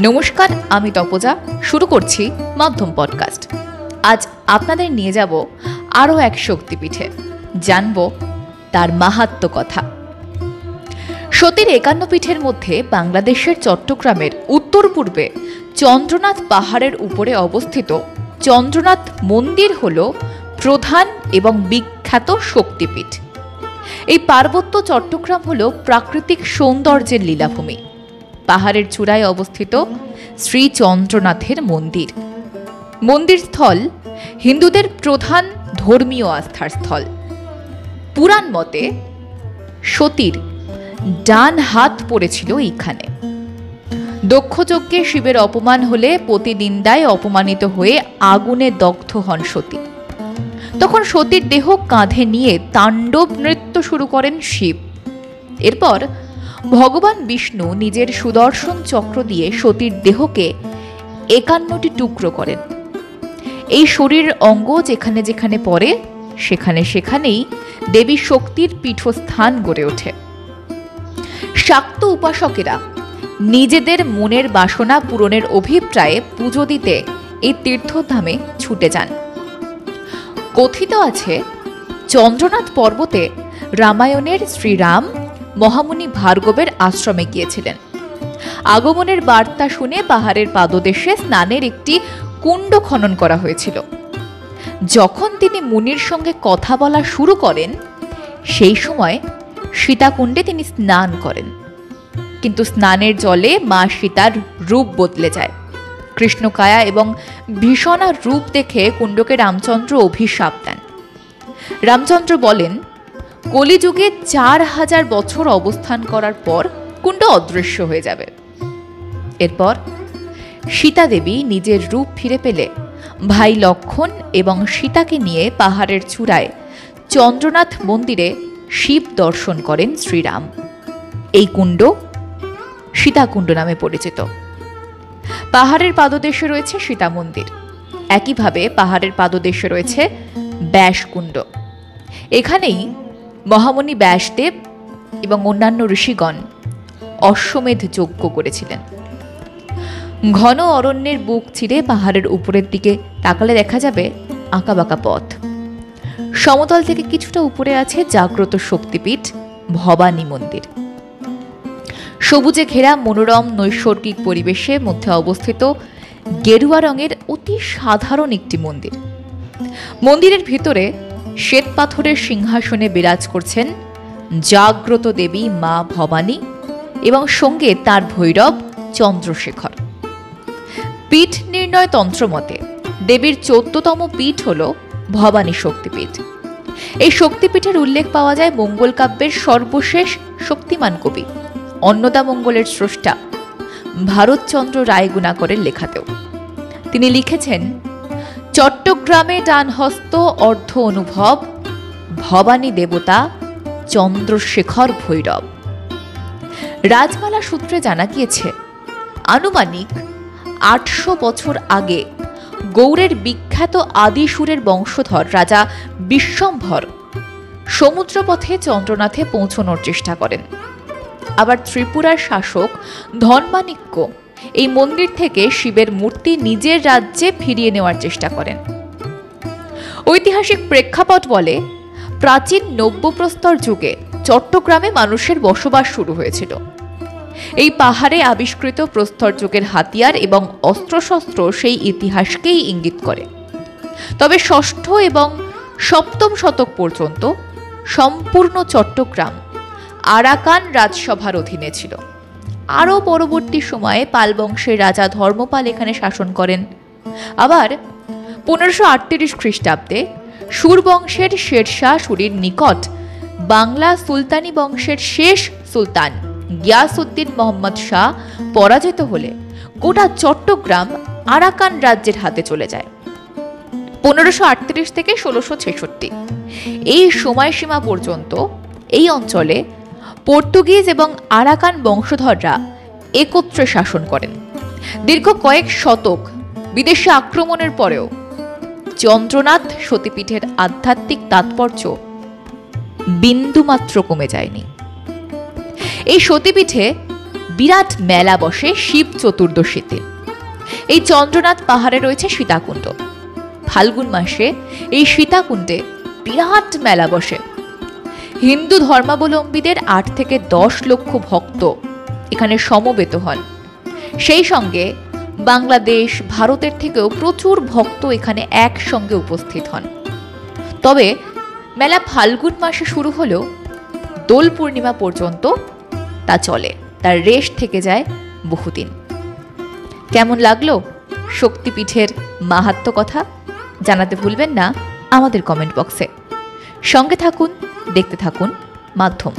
নমস্কার, আমি তপজা। শুরু করছি মাধ্যম পডকাস্ট। আজ আপনাদের নিয়ে যাব আরও এক শক্তিপীঠে, জানব তার মাহাত্ম্য কথা। সতীর ৫১ পীঠের মধ্যে বাংলাদেশের চট্টগ্রামের উত্তর পূর্বে চন্দ্রনাথ পাহাড়ের উপরে অবস্থিত চন্দ্রনাথ মন্দির হল প্রধান এবং বিখ্যাত শক্তিপীঠ। এই পার্বত্য চট্টগ্রাম হল প্রাকৃতিক সৌন্দর্যের লীলাভূমি। পাহাড়ের চূড়ায় অবস্থিত শ্রী চন্দ্রনাথের মন্দির। মন্দির স্থল হিন্দুদের প্রধান ধর্মীয় আস্থার স্থল। পুরাণ মতে সতীর ডান হাত পড়েছিল এইখানে। দক্ষযজ্ঞে শিবের অপমান হলে পতিনিন্দায় অপমানিত হয়ে আগুনে দগ্ধ হন সতী। তখন সতীর দেহ কাঁধে নিয়ে তাণ্ডব নৃত্য শুরু করেন শিব। এরপর ভগবান বিষ্ণু নিজের সুদর্শন চক্র দিয়ে সতীর দেহকে ৫১টি টুকরো করেন। এই শরীর অঙ্গ যেখানে যেখানে পড়ে সেখানেই দেবী শক্তির পীঠস্থান গড়ে ওঠে। শাক্ত উপাসকেরা নিজেদের মনের বাসনা পূরণের অভিপ্রায়ে পুজো দিতে এই তীর্থধামে ছুটে যান। কথিত আছে, চন্দ্রনাথ পর্বতে রামায়ণের শ্রীরাম মহামুনি ভার্গবের আশ্রমে গিয়েছিলেন। আগমনের বার্তা শুনে পাহাড়ের পাদদেশে স্নানের একটি কুণ্ড খনন করা হয়েছিল। যখন তিনি মুনির সঙ্গে কথা বলা শুরু করেন, সেই সময় সীতাকুণ্ডে তিনি স্নান করেন। কিন্তু স্নানের জলে মা সীতার রূপ বদলে যায়। কৃষ্ণকায়া এবং ভীষণা রূপ দেখে কুণ্ডকে রামচন্দ্র অভিশাপ দেন। রামচন্দ্র বলেন, কলিযুগে ৪,০০০ বছর অবস্থান করার পর কুণ্ড অদৃশ্য হয়ে যাবে। এরপর সীতা দেবী নিজের রূপ ফিরে পেলে ভাই লক্ষণ এবং সীতাকে নিয়ে পাহাড়ের চূড়ায় চন্দ্রনাথ মন্দিরে শিব দর্শন করেন শ্রীরাম। এই কুণ্ড সীতাকুণ্ড নামে পরিচিত। পাহাড়ের পাদদেশে রয়েছে সীতা মন্দির। একইভাবে পাহাড়ের পাদদেশে রয়েছে ব্যাসকুণ্ড। এখানেই মহামুনি ব্যাসদেব এবং অন্যান্য ঋষিগণ অশ্বমেধ যজ্ঞ করেছিলেন। ঘন অরণ্যের বুক চিরে পাহাড়ের উপরের দিকে তাকালে দেখা যাবে আঁকাবাঁকা পথ। সমতল থেকে কিছুটা উপরে আছে জাগ্রত শক্তিপীঠ ভবানী মন্দির। সবুজে ঘেরা মনোরম নৈসর্গিক পরিবেশের মধ্যে অবস্থিত গেরুয়া রঙের অতি সাধারণ একটি মন্দির। মন্দিরের ভিতরে শ্বেত পাথরের সিংহাসনে বিরাজ করছেন জাগ্রত দেবী মা ভবানী এবং সঙ্গে তার ভৈরব চন্দ্রশেখর। পীঠ নির্ণয় তন্ত্র মতে দেবীর ১৪তম পীঠ হল ভবানী শক্তিপীঠ। এই শক্তিপীঠের উল্লেখ পাওয়া যায় মঙ্গল কাব্যের সর্বশেষ শক্তিমান কবি অন্নদামঙ্গলের স্রষ্টা ভারতচন্দ্র রায়গুণাকরের লেখাতেও। তিনি লিখেছেন, চট্টগ্রামে ডানহস্ত অর্ধ অনুভব ভবানী দেবতা চন্দ্রশেখর ভৈরব। রাজমালা সূত্রে জানা গিয়েছে, আনুমানিক ৮০০ বছর আগে গৌড়ের বিখ্যাত আদিসুরের বংশধর রাজা বিশ্বম্ভর সমুদ্রপথে চন্দ্রনাথে পৌঁছানোর চেষ্টা করেন। আবার ত্রিপুরার শাসক ধনমাণিক্য এই মন্দির থেকে শিবের মূর্তি নিজের রাজ্যে ফিরিয়ে নেওয়ার চেষ্টা করেন। ঐতিহাসিক প্রেক্ষাপট বলে, প্রাচীন নব্যপ্রস্তর যুগে চট্টগ্রামে মানুষের বসবাস শুরু হয়েছিল। এই পাহাড়ে আবিষ্কৃত প্রস্তর যুগের হাতিয়ার এবং অস্ত্রশস্ত্র সেই ইতিহাসকেই ইঙ্গিত করে। তবে ৬ষ্ঠ এবং ৭ম শতক পর্যন্ত সম্পূর্ণ চট্টগ্রাম আরাকান রাজসভার অধীনে ছিল। আরও পরবর্তী সময়ে পাল বংশের রাজা ধর্মপাল এখানে শাসন করেন। আবার ১৫৩৮ খ্রিস্টাব্দে সুরবংশের শেরশাহ সুরির নিকট বাংলা সুলতানি বংশের শেষ সুলতান গিয়াসউদ্দিন মোহাম্মদ শাহ পরাজিত হলে গোটা চট্টগ্রাম আরাকান রাজ্যের হাতে চলে যায়। ১৫৩৮ থেকে ১৬৬৬ এই সময়সীমা পর্যন্ত এই অঞ্চলে পর্তুগিজ এবং আরাকান বংশধররা একত্রে শাসন করেন। দীর্ঘ কয়েক শতক বিদেশি আক্রমণের পরেও চন্দ্রনাথ সতীপীঠের আধ্যাত্মিক তাৎপর্য বিন্দুমাত্র কমে যায়নি। এই সতীপীঠে বিরাট মেলা বসে শিব চতুর্দশীতে। এই চন্দ্রনাথ পাহাড়ে রয়েছে সীতাকুণ্ড। ফাল্গুন মাসে এই সীতাকুণ্ডে বিরাট মেলা বসে। হিন্দু ধর্মাবলম্বীদের 8 থেকে 10 লক্ষ ভক্ত এখানে সমবেত হন। সেই সঙ্গে বাংলাদেশ, ভারতের থেকেও প্রচুর ভক্ত এখানে একসঙ্গে উপস্থিত হন। তবে মেলা ফাল্গুন মাসে শুরু হলেও দোল পূর্ণিমা পর্যন্ত তা চলে, তার রেশ থেকে যায় বহুদিন। কেমন লাগলো শক্তিপীঠের মাহাত্ম্য কথা? জানাতে ভুলবেন না আমাদের কমেন্ট বক্সে। সঙ্গে থাকুন, দেখতে থাকুন মাধ্যম।